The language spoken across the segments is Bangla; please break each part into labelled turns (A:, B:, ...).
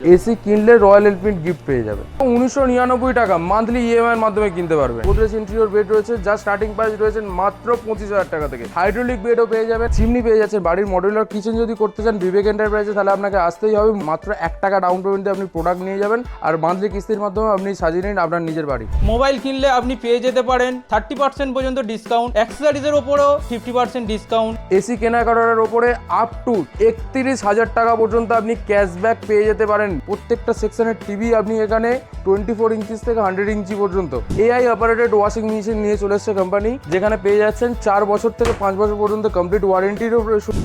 A: এসি কিনলে রয়্যাল এনফিল্ড গিফট পেয়ে যাবে 1999 টাকা মান্থলি ইএমআই এর মাধ্যমে কিনতে পারবে। গোদরেজ ইন্টেরিয়র বেড রয়েছে, যা স্টার্টিং প্রাইস রয়েছে মাত্র 25,000 টাকা থেকে। হাইড্রোলিক বেডও পেয়ে যাবে, চিমনি পেয়ে যাচ্ছে। বাড়ির মডুলার কিচেন যদি করতে চান বিবেক এন্টারপ্রাইজে, তাহলে আপনাকে আসতেই হবে। মাত্র 1 টাকা ডাউন পেমেন্টে আপনি প্রোডাক্ট নিয়ে যাবেন, আর মান্থলি কিস্তির মাধ্যমে আপনি সাজিয়ে নিন আপনার নিজের বাড়ি।
B: মোবাইল কিনলে আপনি পেয়ে যেতে পারেন 30% পর্যন্ত ডিসকাউন্ট, অ্যাক্সেসরিজের ওপরেও 50% ডিসকাউন্ট।
A: এসি কেনাকাটার ওপরে আপ টু 31,000 টাকা পর্যন্ত আপনি ক্যাশব্যাক পেয়ে যেতে পারেন। প্রত্যেকটা সেকশনের টিভি আপনি এখানে 24 ইঞ্চিস থেকে 100 ইঞ্চি পর্যন্ত এআই অপারেটেড ওয়াশিং মেশিন নিয়ে চলে এসছে কোম্পানি, যেখানে পেয়ে যাচ্ছেন 4 বছর থেকে 5 বছর পর্যন্ত কমপ্লিট ওয়ারেন্টির।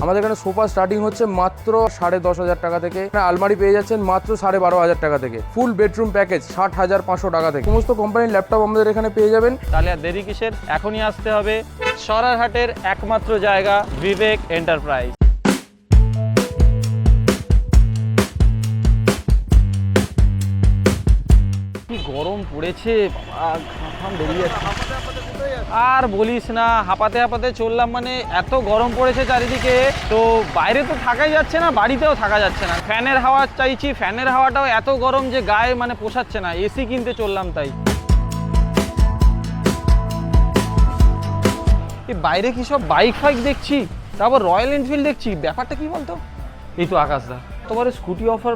A: আমাদের এখানে সোফা স্টার্টিং হচ্ছে মাত্র 10,500 টাকা থেকে। আলমারি পেয়ে যাচ্ছেন মাত্র 12,500 টাকা থেকে। ফুল বেডরুম প্যাকেজ 60,500 টাকা থেকে। সমস্ত কোম্পানির ল্যাপটপ আমাদের এখানে পেয়ে যাবেন।
B: তাহলে আর দেরি কিসের, এখনই আসতে হবে সরারহাটের একমাত্র জায়গা বিবেক এন্টারপ্রাইজ। কি গরম পড়েছে বাবা, ঘাম বেরিয়ে যাচ্ছে। আর বলিস না, হাঁপাতে হাঁপাতে চললাম, মানে এত গরম পড়েছে চারিদিকে। তো বাইরে তো থাকাই যাচ্ছে না, বাড়িতেও থাকা যাচ্ছে না। ফ্যানের হাওয়া চাইছি, ফ্যানের হাওয়াটাও এত গরম যে গায়ে মানে পোষাচ্ছে না। এসি কিনতে চললাম তাই। এই বাইরে কি সব বাইক ফাইক দেখছি, তারপর রয়্যাল এনফিল্ড দেখছি। ব্যাপারটা কি বলতো? এই তো আকাশদা তোমার স্কুটি অফার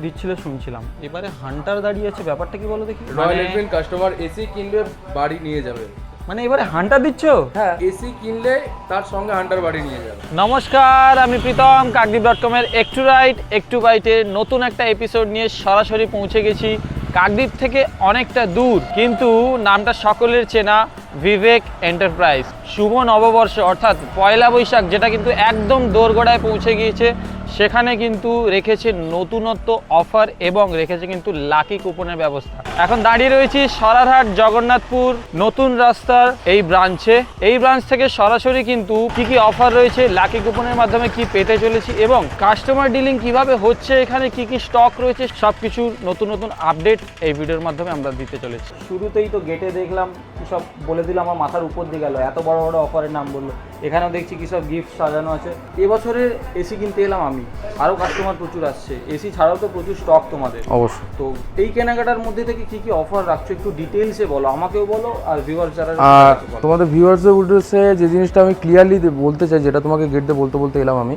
B: দিচ্ছিল শুনছিলাম, এবারে হান্টার দাঁড়িয়ে আছে। ব্যাপারটা কি বলো দেখি।
A: রয়্যাল এনফিল্ড কাস্টমার এসি কিনলে বাড়ি নিয়ে যাবে।
B: মানে এবারে হান্টার দিচ্ছ?
A: হ্যাঁ, এসি কিনলে তার সঙ্গে হান্টার বাড়ি নিয়ে যাবে।
B: নমস্কার, আমি প্রীতম। কাকদ্বীপ.com এর একটু রাইট একটু বাইটে নতুন একটা এপিসোড নিয়ে সরাসরি পৌঁছে গেছি কাকদ্বীপ থেকে অনেকটা দূর, কিন্তু নামটা সকলের চেনা, বিবেক এন্টারপ্রাইজ। শুভ নববর্ষ অর্থাৎ পয়লা বৈশাখ, যেটা কিন্তু একদম দোরগোড়ায় পৌঁছে গিয়েছে, সেখানে কিন্তু রেখেছে নতুনত্ব অফার এবং রেখেছে কিন্তু লাকি কুপনের ব্যবস্থা। এখন দাঁড়িয়ে রয়েছি সরারহাট জগন্নাথপুর নতুন রাস্তার এই ব্রাঞ্চে। এই ব্রাঞ্চ থেকে সরাসরি কিন্তু কি কি অফার রয়েছে, লাকি কুপনের মাধ্যমে কি পেতে চলেছি এবং কাস্টমার ডিলিং কিভাবে হচ্ছে, এখানে কি কি স্টক রয়েছে, সবকিছু নতুন নতুন আপডেট এই ভিডিওর মাধ্যমে আমরা দিতে চলেছি। শুরুতেই তো গেটে দেখলাম কি সব বলে দিল, আমার মাথার উপর দিয়ে গেল, এত বড় বড় অফারের নাম বললো। এখানেও দেখছি কি সব গিফট সাজানো আছে। এবছরের এসি কিনতে এলাম আমি, আরও কাস্টমার প্রচুর আসছে। এসি ছাড়াও তো প্রচুর স্টক তোমাদের।
A: অবশ্যই।
B: তো এই কেনাকাটার মধ্যে থেকে কি কি অফার রাখছো একটু ডিটেইলসে বলো, আমাকেও বলো আর ভিউয়ার্স যারা।
A: আর তোমাদের ভিউয়ার্সদের উদ্দেশ্যে যে জিনিসটা আমি ক্লিয়ারলি বলতে চাই, যেটা তোমাকে গেটে বলতে এলাম আমি,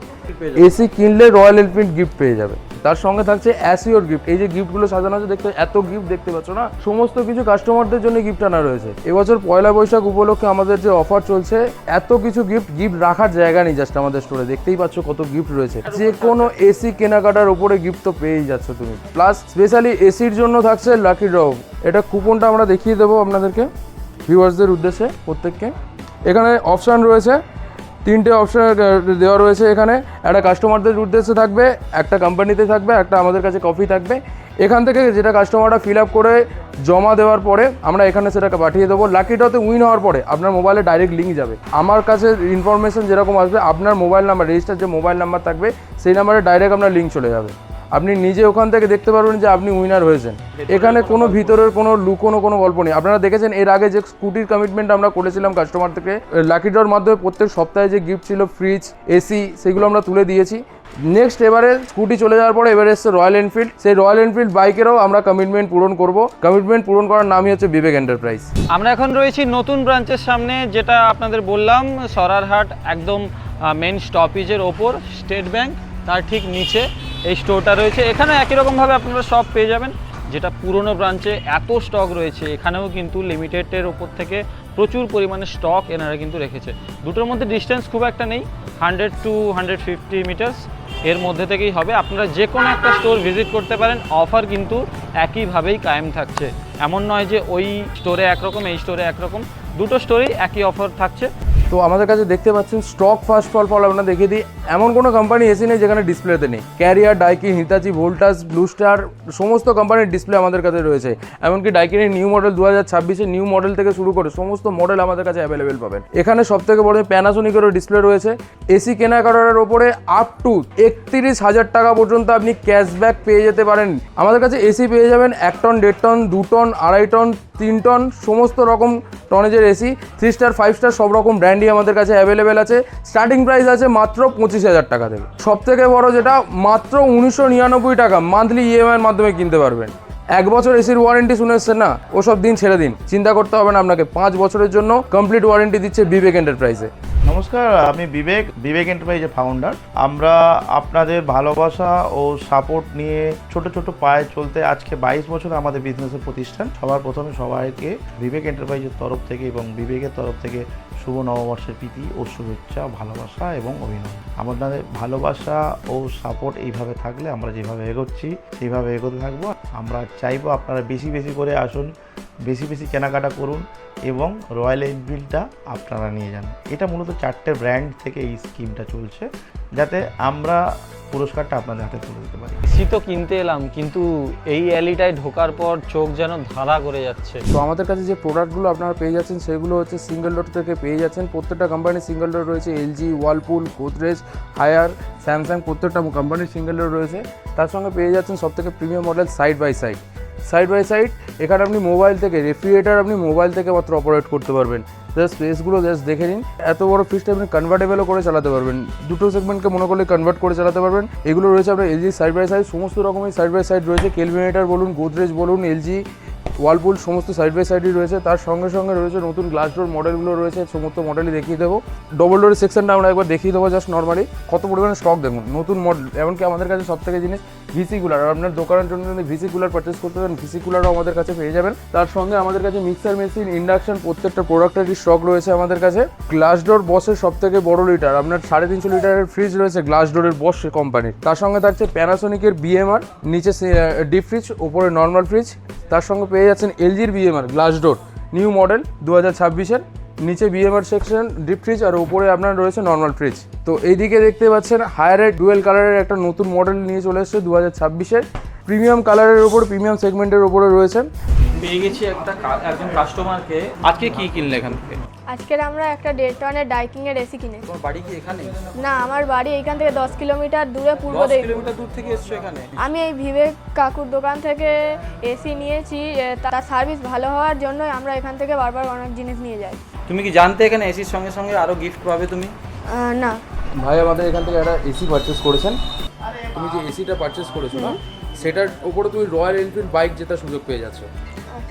A: এসি কিনলে রয়্যাল এনফিল্ড গিফট পেয়ে যাবে। তার সঙ্গে থাকছে অ্যাসিওর গিফট। এই যে গিফটগুলো সাজানো আছে দেখতে, এত গিফট দেখতে পাচ্ছ না, সমস্ত কিছু কাস্টমারদের জন্য গিফট আনা রয়েছে। এবছর পয়লা বৈশাখ উপলক্ষে আমাদের যে অফার চলছে, এত কিছু গিফট রাখার জায়গা নেই জাস্ট আমাদের স্টোরে। দেখতেই পাচ্ছ কত গিফট রয়েছে। যে কোনো এসি কেনাকাটার উপরে গিফট তো পেয়েই যাচ্ছ তুমি। প্লাস স্পেশালি এসির জন্য থাকছে লাকি ড্র। এটা কুপনটা আমরা দেখিয়ে দেবো আপনাদেরকে ভিউয়ার্সদের উদ্দেশ্যে প্রত্যেককে। এখানে অপশান রয়েছে, 3টে অপশন দেওয়া রয়েছে এখানে। একটা কাস্টমারদের উদ্দেশ্যে থাকবে, একটা কোম্পানিতে থাকবে, একটা আমাদের কাছে কপি থাকবে। এখান থেকে যেটা কাস্টমাররা ফিল আপ করে জমা দেওয়ার পরে আমরা এখানে সেটাকে পাঠিয়ে দেবো। লাকি ড্রতে উইন হওয়ার পরে আপনার মোবাইলে ডাইরেক্ট লিঙ্ক যাবে। আমার কাছে ইনফরমেশন যেরকম আসবে, আপনার মোবাইল নাম্বার, রেজিস্টার যে মোবাইল নাম্বার থাকবে সেই নাম্বারে ডাইরেক্ট আপনার লিঙ্ক চলে যাবে। আপনি নিজে ওখান থেকে দেখতে পারবেন যে আপনি উইনার হয়েছেন। এখানে কোনো ভিতরের কোনো লুকোনো কোনো গল্প নেই। আপনারা দেখেছেন এর আগে যে স্কুটির কমিটমেন্ট আমরা করেছিলাম কাস্টমার থেকে, লাকি ড্রর মাধ্যমে প্রত্যেক সপ্তাহে যে গিফট ছিল, ফ্রিজ, এসি, সেগুলো আমরা তুলে দিয়েছি। নেক্সট এবারে স্কুটি চলে যাওয়ার পরে এবারে এসছে রয়্যাল এনফিল্ড। সেই রয়্যাল এনফিল্ড বাইকেরও আমরা কমিটমেন্ট পূরণ করব। কমিটমেন্ট পূরণ করার নামই হচ্ছে বিবেক এন্টারপ্রাইজ।
B: আমরা এখন রয়েছি নতুন ব্রাঞ্চের সামনে, যেটা আপনাদের বললাম সরারহাট একদম মেন স্টপেজের ওপর, স্টেট ব্যাংক তার ঠিক নিচে এই স্টোরটা রয়েছে। এখানে একই রকমভাবে আপনারা সব পেয়ে যাবেন। যেটা পুরনো ব্রাঞ্চে এত স্টক রয়েছে, এখানেও কিন্তু লিমিটেডের ওপর থেকে প্রচুর পরিমাণে স্টক এনারা কিন্তু রেখেছে। দুটোর মধ্যে ডিস্টেন্স খুব একটা নেই, 100 to 150 মিটার্স এর মধ্যে থেকেই হবে। আপনারা যে কোনো একটা স্টোর ভিজিট করতে পারেন, অফার কিন্তু একইভাবেই কায়েম থাকছে। এমন নয় যে ওই স্টোরে একরকম এই স্টোরে একরকম, দুটো স্টোরেই একই অফার থাকছে।
A: তো আমাদের কাছে দেখতে পাচ্ছেন স্টক ফার্স্ট ফল আমরা দেখিয়ে দিই। এমন কোনো কোম্পানি এসি নেই যেখানে ডিসপ্লেতে নেই। Career, Daikin, হিতাচি, Voltas, blue star, সমস্ত কোম্পানির ডিসপ্লে আমাদের কাছে রয়েছে। এমনকি ডাইকিনের নিউ মডেল 2026-এর নিউ মডেল থেকে শুরু করে সমস্ত মডেল আমাদের কাছে অ্যাভেলেবেল পাবেন। এখানে সবথেকে বড় প্যানাসোনিকেরও ডিসপ্লে রয়েছে। এসি কেনাকাটার ওপরে আপ টু 31,000 টাকা পর্যন্ত আপনি ক্যাশব্যাক পেয়ে যেতে পারেন। আমাদের কাছে এসি পেয়ে যাবেন 1 ton, 1.5 ton, 2 ton, 2.5 ton, 3 ton সমস্ত রকম টনেজের এসি 3 স্টার 5 স্টার সব রকম ব্র্যান্ডই আমাদের কাছে অ্যাভেলেবেল আছে। স্টার্টিং প্রাইস আছে মাত্র 25,000 টাকা থেকে। সবথেকে বড় যেটা মাত্র 1999 টাকা মান্থলি ইএমআইয়ের মাধ্যমে কিনতে পারবেন। 1 বছর এসির ওয়ারেন্টি শুনে এসছেন না, ওসব দিন ছেড়ে দিন, চিন্তা করতে হবে না আপনাকে। 5 বছরের জন্য কমপ্লিট ওয়ারেন্টি দিচ্ছে বিবেক এন্টারপ্রাইজে।
C: নমস্কার, আমি বিবেক এন্টারপ্রাইজের ফাউন্ডার। আমরা আপনাদের ভালোবাসা ও সাপোর্ট নিয়ে ছোট ছোট পায়ে চলতে আজকে 22 বছর আমাদের বিজনেসের প্রতিষ্ঠান। সবার প্রথমে সবাইকে বিবেক এন্টারপ্রাইজের তরফ থেকে এবং বিবেকের তরফ থেকে শুভ নববর্ষের প্রীতি ও শুভেচ্ছা, ভালোবাসা এবং অভিনন্দন। আমাদের ভালোবাসা ও সাপোর্ট এইভাবে থাকলে আমরা যেভাবে এগোচ্ছি সেইভাবে এগোতে থাকবো। আমরা চাইবো আপনারা বেশি বেশি করে আসুন, বেশি বেশি কেনাকাটা করুন এবং রয়্যাল এনফিল্ডটা আপনারা নিয়ে যান। এটা মূলত 4টে ব্র্যান্ড থেকে এই স্কিমটা চলছে, যাতে আমরা পুরস্কারটা আপনাদের হাতে তুলে দিতে পারি।
B: এসি তো কিনতে এলাম, কিন্তু এই অ্যালিটায় ঢোকার পর চোখ যেন ধাঁধা করে যাচ্ছে।
A: তো আমাদের কাছে যে প্রোডাক্টগুলো আপনারা পেয়ে যাচ্ছেন সেগুলো হচ্ছে সিঙ্গেল ডোর থেকে পেয়ে যাচ্ছেন। প্রত্যেকটা কোম্পানির সিঙ্গেল ডোর রয়েছে, LG, Whirlpool, Godrej, Haier, Samsung, প্রত্যেকটা কোম্পানির সিঙ্গেল ডোর রয়েছে। তার সঙ্গে পেয়ে যাচ্ছেন সবথেকে premium model side by side. এখানে আপনি মোবাইল থেকে রেফ্রিজারেটর আপনি মোবাইল থেকে মাত্র অপারেট করতে পারবেন। জাস্ট স্পেসগুলো জাস্ট দেখে নিন। এত বড় ফ্রিজটা আপনি কনভার্টেবলও করে চালাতে পারবেন, দুটো সেগমেন্টকে মনে করলে কনভার্ট করে চালাতে পারবেন। এগুলো রয়েছে আপনার এলজি সাইড বাই সাইড, সমস্ত রকমের সাইড বাই সাইড রয়েছে। কেলভিনেটর বলুন, গোদরেজ বলুন, এলজি, ওয়ালপুল সমস্ত সাইড বাই সাইডই রয়েছে। তার সঙ্গে সঙ্গে রয়েছে নতুন গ্লাস ডোর মডেলগুলো রয়েছে, সমস্ত মডেলই দেখিয়ে দেবো। ডবল ডোরের সেকশনটা আমরা একবার দেখিয়ে দেবো জাস্ট নর্মালি। কত পরিমাণে স্টক দেখুন, নতুন মডেল। এমনকি আমাদের কাছে সবথেকে জিনিস ভিসি কুলার, আপনার দোকানের জন্য যদি ভিসি কুলার পারচেস করতে চান ভিসি কুলারও আমাদের কাছে পেয়ে যাবেন। তার সঙ্গে আমাদের কাছে মিক্সার মেশিন, ইন্ডাকশন প্রত্যেকটা প্রোডাক্টেরই স্টক রয়েছে আমাদের কাছে। গ্লাস ডোর বসের সবথেকে বড় লিটার, আপনার 350 লিটারের ফ্রিজ রয়েছে গ্লাস ডোরের বস কোম্পানির। তার সঙ্গে থাকছে প্যানাসোনিকের বিএমআর, নিচে ডিপ ফ্রিজ, ওপরে নর্মাল ফ্রিজ। তার সঙ্গে পেয়ে যাচ্ছেন এলজির BMR glass door new model 2026-এর, নিচে বিএমআর সেকশন, ডিপ ফ্রিজ, আর উপরে আপনার রয়েছে নর্মাল ফ্রিজ। তো এইদিকে দেখতে পাচ্ছেন হায়ারের ডুয়েল কালারের একটা নতুন মডেল নিয়ে চলে এসেছে 2026-এর। প্রিমিয়াম কালারের উপর, প্রিমিয়াম সেগমেন্টের উপরে রয়েছেন।
B: পেয়ে গেছি একজন কাস্টমারকে। আজকে কি কিনলে এখান থেকে?
D: আজকের আমরা একটা 1.5 টনের ডাইকিংয়ের এসি কিনেছি।
B: তোমার বাড়ি কি এখানে?
D: না, আমার বাড়ি এইখান থেকে 10 কিলোমিটার দূরে, পূর্ব
B: 10
D: দিকে।
B: কিলোমিটার দূর থেকে এসছো এখানে?
D: আমি এই বিবেক কাকুর দোকান থেকে এসি নিয়েছি। তার সার্ভিস ভালো হওয়ার জন্য আমরা এখান থেকে বারবার অনেক জিনিস নিয়ে যাই।
B: তুমি কি জানতে এখানে এসির সঙ্গে সঙ্গে আরো গিফট পাবে তুমি?
D: না।
A: ভাই আমাদের এখান থেকে একটা এসি পারচেস করেছেন। তুমি যে এসিটা পারচেস করেছো না, সেটার উপরে তুমি রয়্যাল এনফিল্ড বাইক জেতার সুযোগ পেয়ে যাচ্ছ।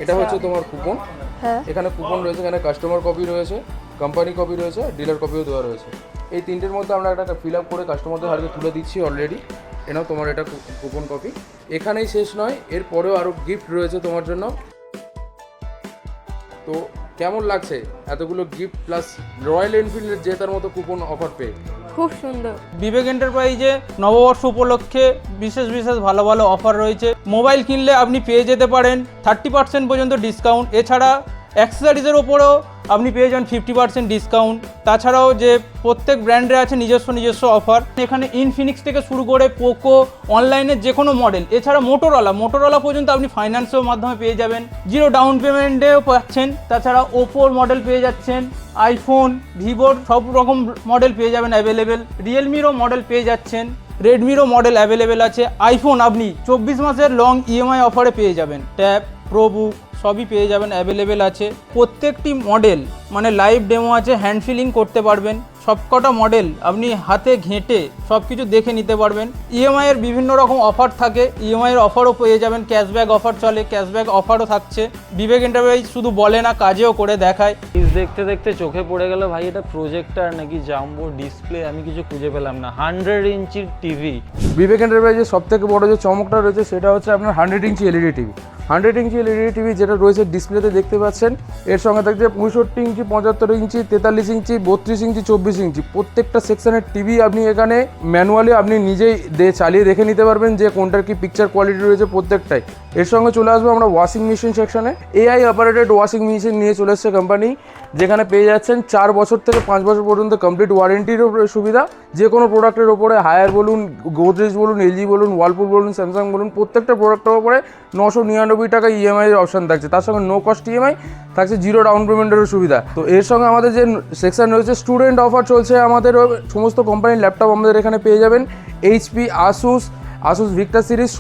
A: এটা হচ্ছে তোমার কুপন।
D: হ্যাঁ,
A: এখানে কুপন রয়েছে, এখানে কাস্টমার কপি রয়েছে, কোম্পানি কপি রয়েছে, ডিলার কপিও দেওয়া রয়েছে। এই তিনটের মধ্যে আমরা একটা ফিল আপ করে কাস্টমারদের হাতে তুলে দিচ্ছি অলরেডি। এনাও তোমার এটা কুপন কপি। এখানেই শেষ নয়, এরপরেও আরও গিফট রয়েছে তোমার জন্য। তো কেমন লাগছে এতগুলো গিফট প্লাস রয়্যাল এনফিল্ডের জেতার মতো কুপন অফার পেয়ে?
D: খুব সুন্দর।
E: বিবেক এন্টারপ্রাইজে নববর্ষ উপলক্ষে বিশেষ ভালো ভালো অফার রয়েছে। মোবাইল কিনলে আপনি পেয়ে যেতে পারেন 30% পর্যন্ত ডিসকাউন্ট। এছাড়া অ্যাক্সেসরিজের ওপরেও আপনি পেয়ে যান 50% ডিসকাউন্ট। তাছাড়াও যে প্রত্যেক ব্র্যান্ডে আছে নিজস্ব অফার। এখানে ইনফিনিক্স থেকে শুরু করে পোকো, অনলাইনের যে কোনো মডেল, এছাড়া মোটোরোলা পর্যন্ত আপনি ফাইন্যান্সের মাধ্যমে পেয়ে যাবেন, 0 ডাউন পেমেন্টেও পাচ্ছেন। তাছাড়া ওপোর মডেল পেয়ে যাচ্ছেন, আইফোন, ভিভোর সব রকম মডেল পেয়ে যাবেন অ্যাভেলেবেল, রিয়েলমিরও মডেল পেয়ে যাচ্ছেন, রেডমিরও মডেল অ্যাভেলেবেল আছে। আইফোন আপনি 24 মাসের লং ইএমআই অফারে পেয়ে যাবেন। ট্যাব, প্রোবুক সবই পেয়ে যাবেন, অ্যাভেলেবেল আছে। প্রত্যেকটি মডেল মানে লাইভ ডেমো আছে, হ্যান্ড ফিলিং করতে পারবেন। সবকটা মডেল আপনি হাতে ঘেঁটে সব কিছু দেখে নিতে পারবেন। ইএমআইয়ের বিভিন্ন রকম অফার থাকে, ইএমআইয়ের অফারও পেয়ে যাবেন। ক্যাশব্যাক অফার চলে, ক্যাশব্যাক অফারও থাকছে। বিবেক এন্টারপ্রাইজ শুধু বলে না, কাজেও করে দেখায়।
B: দেখতে দেখতে চোখে পড়ে গেল ভাই, এটা প্রজেক্টর নাকি জাম্বো ডিসপ্লে, আমি কিছু খুঁজে পেলাম না। 100 ইঞ্চির টিভি।
A: বিবেক এন্টারপ্রাইজের সবথেকে বড় যে চমকটা রয়েছে সেটা হচ্ছে আপনার 100 inch LED TV. 100 inch LED TV যেটা রয়েছে ডিসপ্লেতে দেখতে পাচ্ছেন, এর সঙ্গে থাকছে 65 ইঞ্চি, 75 ইঞ্চি, 43 ইঞ্চি, 32 ইঞ্চি, 24 ইঞ্চি। প্রত্যেকটা সেকশনের টিভি আপনি এখানে ম্যানুয়ালি আপনি নিজেই চালিয়ে দেখে নিতে পারবেন যে কোনটার কি পিকচার কোয়ালিটি রয়েছে প্রত্যেকটাই। এর সঙ্গে চলে আসবো আমরা ওয়াশিং মেশিন সেকশনে। এআই অপারেটেড ওয়াশিং মেশিন নিয়ে চলে এসছে কোম্পানি, যেখানে পেয়ে যাচ্ছেন 4 বছর থেকে 5 বছর পর্যন্ত কমপ্লিট ওয়ারেন্টির সুবিধা। যে কোনো প্রোডাক্টের ওপরে হায়ার বলুন, গোদরেজ বলুন, এলজি বলুন, ওয়ালপুল বলুন, স্যামসাং বলুন, প্রত্যেকটা প্রোডাক্টের ওপরে 999 টাকা ইএমআই এর অপশন থাকছে। তার সঙ্গে নো কস্ট ইএমআই থাকছে, 0 ডাউন পেমেন্টেরও সুবিধা। তো এর সঙ্গে আমাদের যে সেকশন রয়েছে স্টুডেন্ট অফার চলছে। আমাদের সমস্ত কোম্পানির ল্যাপটপ আমাদের এখানে পেয়ে যাবেন। HP, Asus, Asus Victor series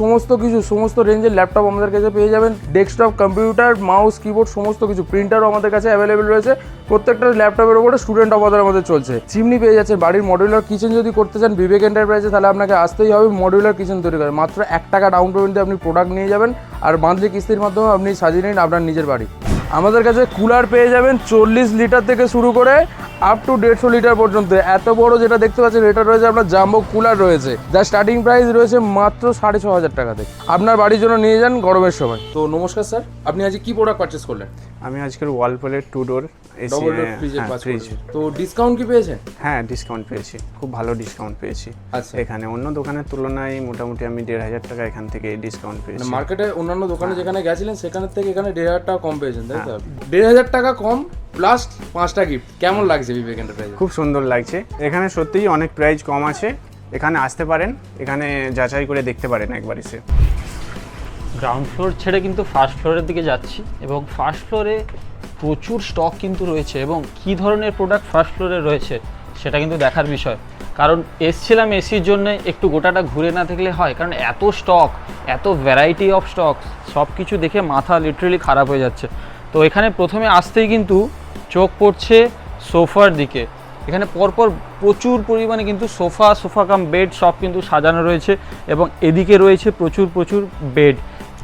A: সমস্ত রেঞ্জের ল্যাপটপ আমাদের কাছে পেয়ে যাবেন। ডেস্কটপ, কম্পিউটার, মাউস, কিবোর্ড সমস্ত কিছু, প্রিন্টারও আমাদের কাছে অ্যাভেলেবেল রয়েছে। প্রত্যেকটা ল্যাপটপের উপরে স্টুডেন্ট অফার আমাদের চলছে। চিমনি পেয়ে যাচ্ছে। বাড়ির মডিউলার কিচেন যদি করতে চান বিবেক এন্টারপ্রাইজে, তাহলে আপনাকে আসতেই হবে মডিউলার কিচেন তৈরি করে। মাত্র 1 টাকা ডাউন পেমেন্ট দিয়ে আপনি প্রোডাক্ট নিয়ে যাবেন, আর মান্থলি কিস্তির মাধ্যমে আপনি সাজিয়ে নিন আপনার নিজের বাড়ি। আমাদের কাছে কুলার পেয়ে যাবেন 40 লিটার থেকে শুরু করে আপ টু 150 লিটার পর্যন্ত। এত বড় যেটা দেখতে পাচ্ছেন এটা রয়েছে আপনার জাম্বো কুলার রয়েছে, যার স্টার্টিং প্রাইস রয়েছে মাত্র 6,500 টাকা থেকে। আপনার বাড়ির জন্য নিয়ে যান গরমের সময়। তো নমস্কার স্যার, আপনি আজকে কি প্রোডাক্ট পারচেস করলেন?
F: আমি আজকের ওয়ালপুলের 2 ডোর
A: ডবল ডোর ফ্রিজের ফ্রিজ। তো ডিসকাউন্ট কি পেয়েছেন?
F: হ্যাঁ, ডিসকাউন্ট পেয়েছি, খুব ভালো ডিসকাউন্ট পেয়েছি।
A: আচ্ছা,
F: এখানে অন্য দোকানের তুলনায় মোটামুটি আমি 1,500 টাকা এখান থেকে ডিসকাউন্ট পেয়েছি।
A: মার্কেটে অন্যান্য দোকানে যেখানে গেছিলেন সেখানের থেকে এখানে 1,500 টাকা কম পেয়েছেন, তাই তো? 1,500 টাকা কম প্লাস 5টা গিফট। কেমন লাগছে বিবেক এন্টারপ্রাইজে?
F: খুব সুন্দর লাগছে। এখানে সত্যিই অনেক প্রাইস কম আছে, এখানে আসতে পারেন, এখানে যাচাই করে দেখতে পারেন একবার এসে।
B: গ্রাউন্ড ফ্লোর ছেড়ে কিন্তু ফার্স্ট ফ্লোরের দিকে যাচ্ছি, এবং ফার্স্ট ফ্লোরে প্রচুর স্টক কিন্তু রয়েছে, এবং কী ধরনের প্রোডাক্ট ফার্স্ট ফ্লোরে রয়েছে সেটা কিন্তু দেখার বিষয়। কারণ এসছিলাম এসির জন্য, একটু গোটাটা ঘুরে না দেখলে হয়, কারণ এত স্টক, এত ভ্যারাইটি অফ স্টক, সব কিছু দেখে মাথা লিটারেলি খারাপ হয়ে যাচ্ছে। তো এখানে প্রথমে আসতেই কিন্তু চোখ পড়ছে সোফার দিকে। এখানে পরপর প্রচুর পরিমাণে কিন্তু সোফা কাম বেড সব কিন্তু সাজানো রয়েছে, এবং এদিকে রয়েছে প্রচুর বেড,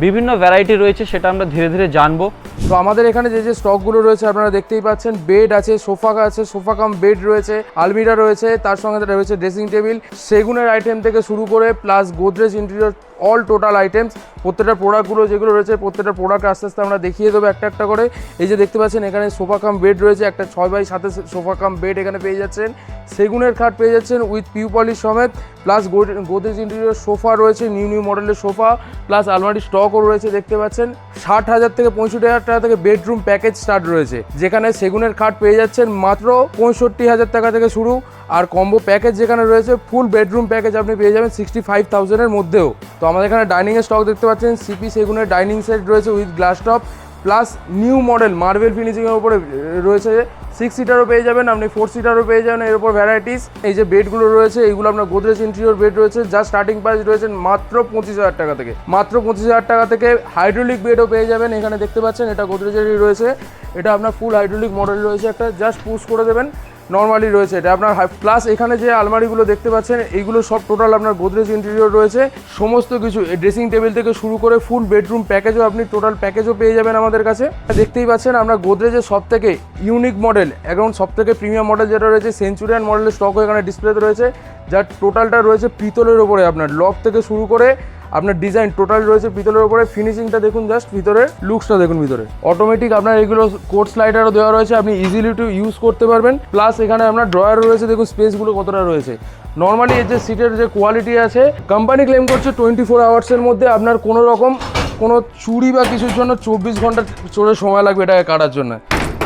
B: বিভিন্ন ভ্যারাইটি রয়েছে, সেটা আমরা ধীরে ধীরে জানবো।
A: তো আমাদের এখানে যে স্টকগুলো রয়েছে আপনারা দেখতেই পাচ্ছেন। বেড আছে, সোফা কাম বেড রয়েছে, আলমিরা রয়েছে, তার সঙ্গে রয়েছে ড্রেসিং টেবিল, সেগুনের আইটেম থেকে শুরু করে plus Godrej interior, all total items. প্রত্যেকটা প্রোডাক্টগুলো যেগুলো রয়েছে প্রত্যেকটা প্রোডাক্ট আস্তে আস্তে আমরা দেখিয়ে দেবো একটা একটা করে। এই যে দেখতে পাচ্ছেন এখানে সোফা কাম বেড রয়েছে, একটা 6x7 সোফা কাম বেড এখানে পেয়ে যাচ্ছেন। সেগুনের খাট পেয়ে যাচ্ছেন উইথ পিউ পলিশ সমেত, প্লাস গোদরেজ ইন্টেরিয়র সোফা রয়েছে, নিউ মডেলের সোফা, প্লাস আলমারি স্টকও রয়েছে দেখতে পাচ্ছেন। 60,000 থেকে 65,000 টাকা থেকে বেডরুম প্যাকেজ স্টার্ট রয়েছে, যেখানে সেগুনের খাট পেয়ে যাচ্ছেন মাত্র 65,000 টাকা থেকে শুরু। আর কম্বো প্যাকেজ যেখানে রয়েছে ফুল বেডরুম প্যাকেজ আপনি পেয়ে যাবেন 65,000-এর মধ্যেও। তো আমাদের এখানে ডাইনিংয়ের স্টক দেখতে পাচ্ছেন, সিপি সেগুনের ডাইনিং সেট রয়েছে with glass top, plus new model marble ফিনিশিংয়ের উপরে রয়েছে। 6 সিটারও পেয়ে যাবেন, আপনি 4 সিটারও পেয়ে যাবেন, এর উপর ভ্যারাইটিস। এই যে বেডগুলো রয়েছে এইগুলো আপনার গোদরেজ ইন্টেরিয়র বেড রয়েছে, যা স্টার্টিং প্রাইস রয়েছে মাত্র 25,000 টাকা থেকে। মাত্র 25,000 টাকা থেকে হাইড্রোলিক বেডও পেয়ে যাবেন। এখানে দেখতে পাচ্ছেন এটা গোদরেজেরই রয়েছে, এটা আপনার ফুল হাইড্রোলিক মডেল রয়েছে, একটা জাস্ট পুশ করে দেবেন, নর্মালি রয়েছে এটা আপনার। প্লাস এখানে যে আলমারিগুলো দেখতে পাচ্ছেন এইগুলো সব টোটাল আপনার গোদরেজ ইন্টেরিয়র রয়েছে, সমস্ত কিছু ড্রেসিং টেবিল থেকে শুরু করে ফুল বেডরুম প্যাকেজও আপনি টোটাল প্যাকেজও পেয়ে যাবেন আমাদের কাছে। দেখতেই পাচ্ছেন আমরা গোদরেজের সব থেকে ইউনিক মডেল, এখন সব থেকে প্রিমিয়াম মডেল যেটা রয়েছে সেঞ্চুরিয়ান মডেলের স্টকও এখানে ডিসপ্লেতে রয়েছে, যার টোটালটা রয়েছে পিতলের ওপরে। আপনার লক থেকে শুরু করে আপনার ডিজাইন টোটাল রয়েছে পিতলের উপরে। ফিনিশিংটা দেখুন, জাস্ট ভিতরে লুকসটা দেখুন, ভিতরে অটোমেটিক আপনার এগুলো কোড স্লাইডারও দেওয়া রয়েছে, আপনি ইজিলি টু ইউজ করতে পারবেন। প্লাস এখানে আপনার ড্রয়ার রয়েছে, দেখুন স্পেসগুলো কতটা রয়েছে। নর্মালি এর যে সিটের যে কোয়ালিটি আছে, কোম্পানি ক্লেম করছে 24 আওয়ার্সের মধ্যে আপনার কোনো রকম কোনো চুরি বা কিছুর জন্য 24 ঘন্টা চড়ে সময় লাগবে এটাকে কাটার জন্য।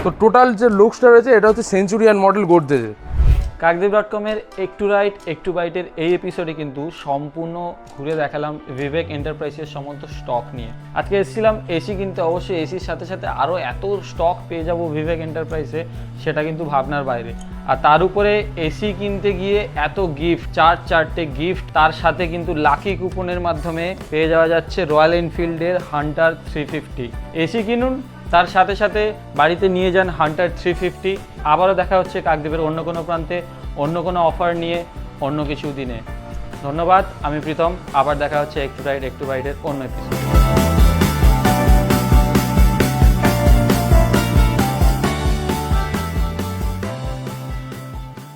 A: তো টোটাল যে লুকসটা রয়েছে এটা হচ্ছে সেঞ্চুরিয়ান মডেল গোদরেজের।
B: কাকদ্বীপ.com-এর একটু রাইট একটু বাইটের এই এপিসোডে কিন্তু সম্পূর্ণ ঘুরে দেখালাম বিবেক এন্টারপ্রাইজের সমস্ত স্টক নিয়ে। আজকে এসেছিলাম এসি কিনতে, অবশ্যই এসির সাথে সাথে আরও এত স্টক পেয়ে যাব বিবেক এন্টারপ্রাইজে, সেটা কিন্তু ভাবনার বাইরে। আর তার উপরে এসি কিনতে গিয়ে এত গিফট, 4 গিফট, তার সাথে কিন্তু লাকি কুপনের মাধ্যমে পেয়ে যাওয়া যাচ্ছে রয়্যাল এনফিল্ডের হান্টার 350। এসি কিনুন, তার সাথে সাথে বাড়িতে নিয়ে যান হান্টার 350। আবারও দেখা হচ্ছে কাকদ্বীপের অন্য কোনো প্রান্তে অন্য কোনো অফার নিয়ে অন্য কিছু দিনে। ধন্যবাদ, আমি প্রীতম। আবার দেখা হচ্ছে একটু রাইট একটু বাইটের অন্য এপিসোড।